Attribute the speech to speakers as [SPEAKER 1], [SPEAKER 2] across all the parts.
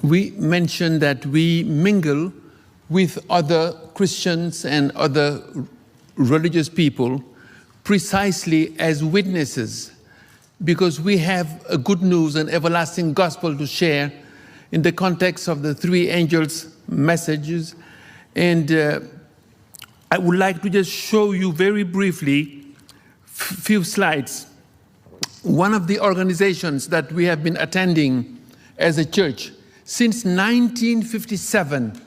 [SPEAKER 1] we mentioned that we mingle with other Christians and other religious people precisely as witnesses, because we have a good news and everlasting gospel to share in the context of the three angels' messages. And I would like to just show you very briefly few slides. One of the organizations that we have been attending as a church since 1957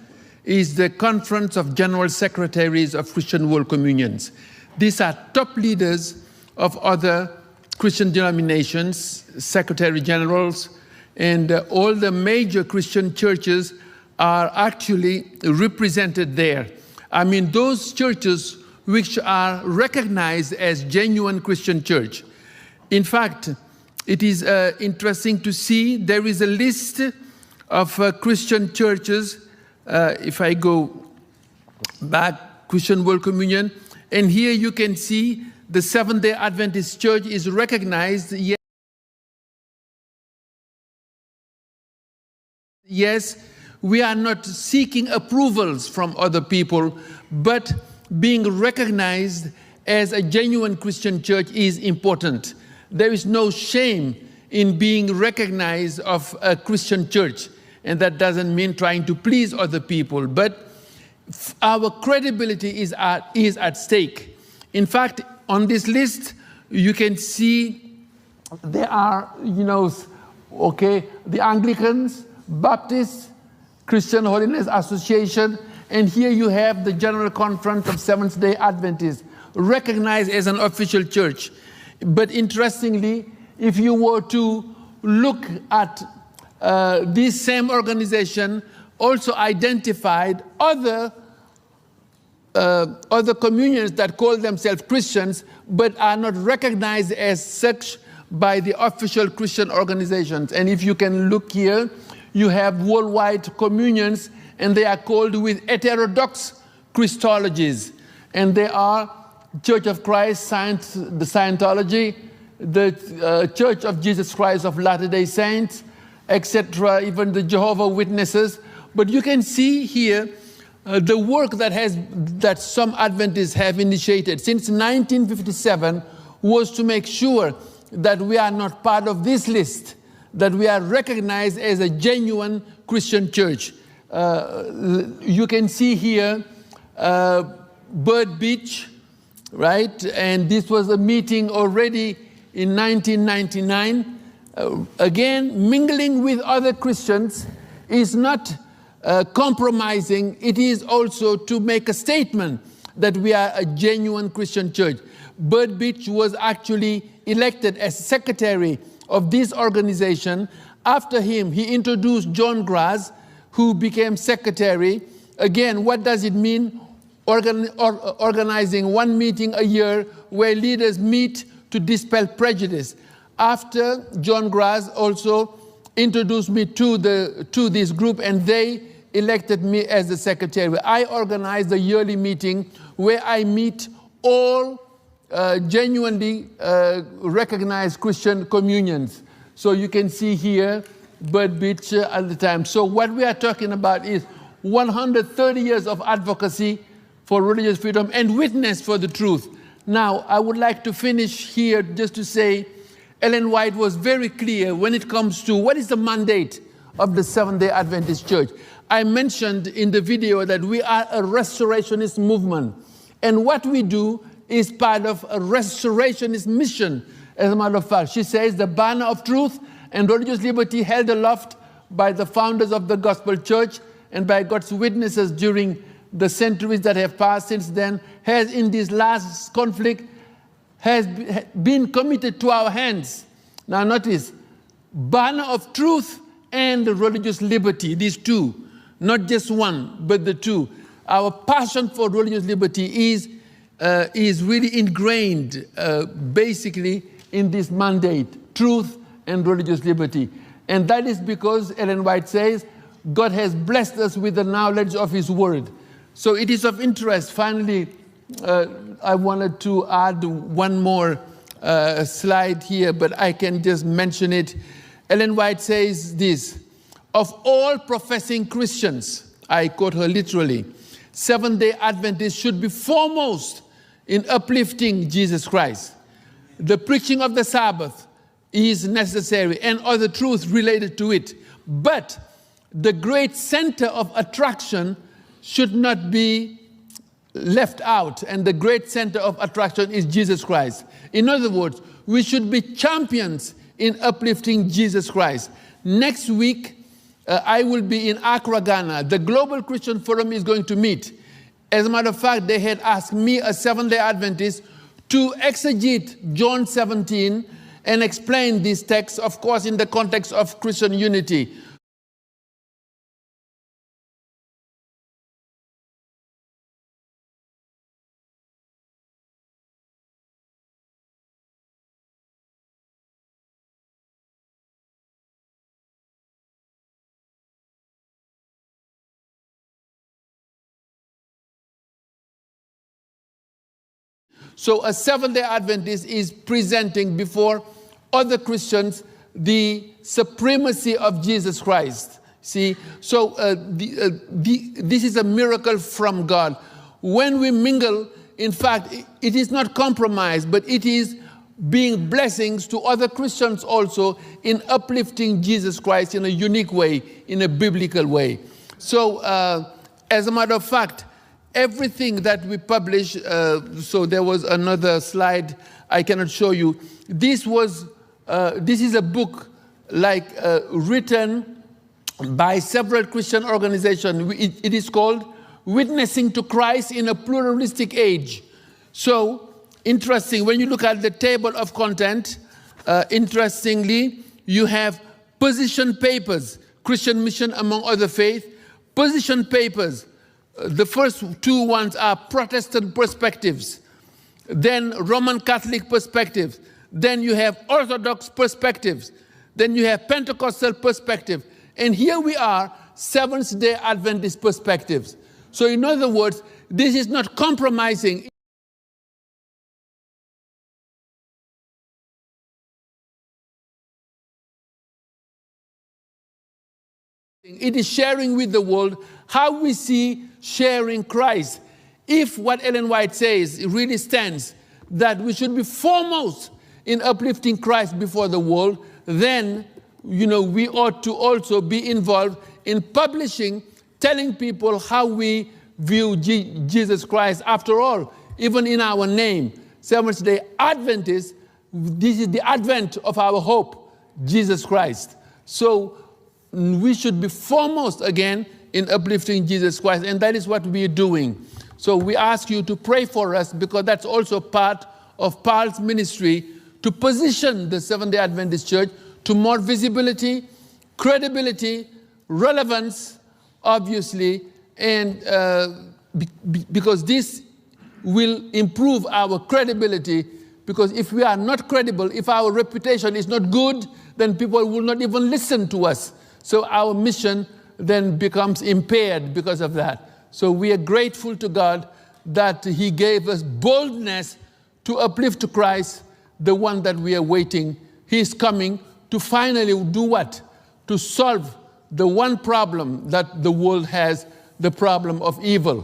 [SPEAKER 1] is the Conference of General Secretaries of Christian World Communions. These are top leaders of other Christian denominations, secretary generals, and all the major Christian churches are actually represented there. I mean, those churches which are recognized as genuine Christian church. In fact, it is interesting to see there is a list of Christian churches. If I go back, Christian World Communion, and here you can see the Seventh-day Adventist Church is recognized. Yes, we are not seeking approvals from other people, but being recognized as a genuine Christian church is important. There is no shame in being recognized of a Christian church, and that doesn't mean trying to please other people, but our credibility is at stake. In fact, on this list, you can see there are, the Anglicans, Baptists, Christian Holiness Association, and here you have the General Conference of Seventh-day Adventists, recognized as an official church. But interestingly, if you were to look at this same organization, also identified other communions that call themselves Christians, but are not recognized as such by the official Christian organizations. And if you can look here, you have worldwide communions, and they are called with heterodox Christologies. And they are Church of Christ, the Scientology, the Church of Jesus Christ of Latter-day Saints, etc., even the Jehovah's Witnesses. But you can see here the work that some Adventists have initiated since 1957 was to make sure that we are not part of this list, that we are recognized as a genuine Christian church. You can see here Bird Beach, right? And this was a meeting already in 1999. Again, mingling with other Christians is not compromising. It is also to make a statement that we are a genuine Christian church. Bird Beach was actually elected as secretary of this organization. After him, he introduced John Graz, who became secretary. Again, what does it mean? Organizing one meeting a year where leaders meet to dispel prejudice. After, John Graz also introduced me to this group, and they elected me as the secretary. I organized a yearly meeting where I meet all genuinely recognized Christian communions. So you can see here Bird Beach at the time. So what we are talking about is 130 years of advocacy for religious freedom and witness for the truth. Now, I would like to finish here just to say Ellen White was very clear when it comes to what is the mandate of the Seventh-day Adventist Church. I mentioned in the video that we are a restorationist movement, and what we do is part of a restorationist mission. As a matter of fact, she says the banner of truth and religious liberty held aloft by the founders of the Gospel Church and by God's witnesses during the centuries that have passed since then has, in this last conflict, has been committed to our hands. Now notice, banner of truth and religious liberty, these two, not just one, but the two. Our passion for religious liberty is really ingrained basically in this mandate, truth and religious liberty. And that is because, Ellen White says, God has blessed us with the knowledge of his word. So it is of interest. Finally, I wanted to add one more slide here, but I can just mention it. Ellen White says this: of all professing Christians, I quote her literally, Seventh-day Adventists should be foremost in uplifting Jesus Christ. The preaching of the Sabbath is necessary and other truths related to it. But the great center of attraction should not be left out. And the great center of attraction is Jesus Christ. In other words, we should be champions in uplifting Jesus Christ. Next week, I will be in Accra, Ghana. The Global Christian Forum is going to meet. As a matter of fact, they had asked me, a Seventh-day Adventist, to exegete John 17 and explain this text, of course, in the context of Christian unity. So a Seventh-day Adventist is presenting before other Christians the supremacy of Jesus Christ. See, so this is a miracle from God. When we mingle, in fact, it is not compromise, but it is being blessings to other Christians also in uplifting Jesus Christ in a unique way, in a biblical way. So as a matter of fact, everything that we publish, so there was another slide I cannot show you. This is a book written by several Christian organizations. It is called Witnessing to Christ in a Pluralistic Age. So interesting, when you look at the table of content, interestingly, you have position papers, Christian mission among other faiths, position papers. The first two ones are Protestant perspectives, then Roman Catholic perspectives, then you have Orthodox perspectives, then you have Pentecostal perspective, and here we are, Seventh-day Adventist perspectives. So in other words, this is not compromising. It is sharing with the world how we see sharing Christ. If what Ellen White says really stands, that we should be foremost in uplifting Christ before the world, then we ought to also be involved in publishing, telling people how we view Jesus Christ. After all, even in our name, Seventh-day Adventist, this is the advent of our hope, Jesus Christ. So we should be foremost again in uplifting Jesus Christ, and that is what we are doing. So we ask you to pray for us, because that's also part of Paul's ministry, to position the Seventh-day Adventist Church to more visibility, credibility, relevance, obviously, and because this will improve our credibility, because if we are not credible, if our reputation is not good, then people will not even listen to us. So our mission then becomes impaired because of that. So we are grateful to God that He gave us boldness to uplift to Christ, the one that we are waiting. He is coming to finally do what? To solve the one problem that the world has, the problem of evil.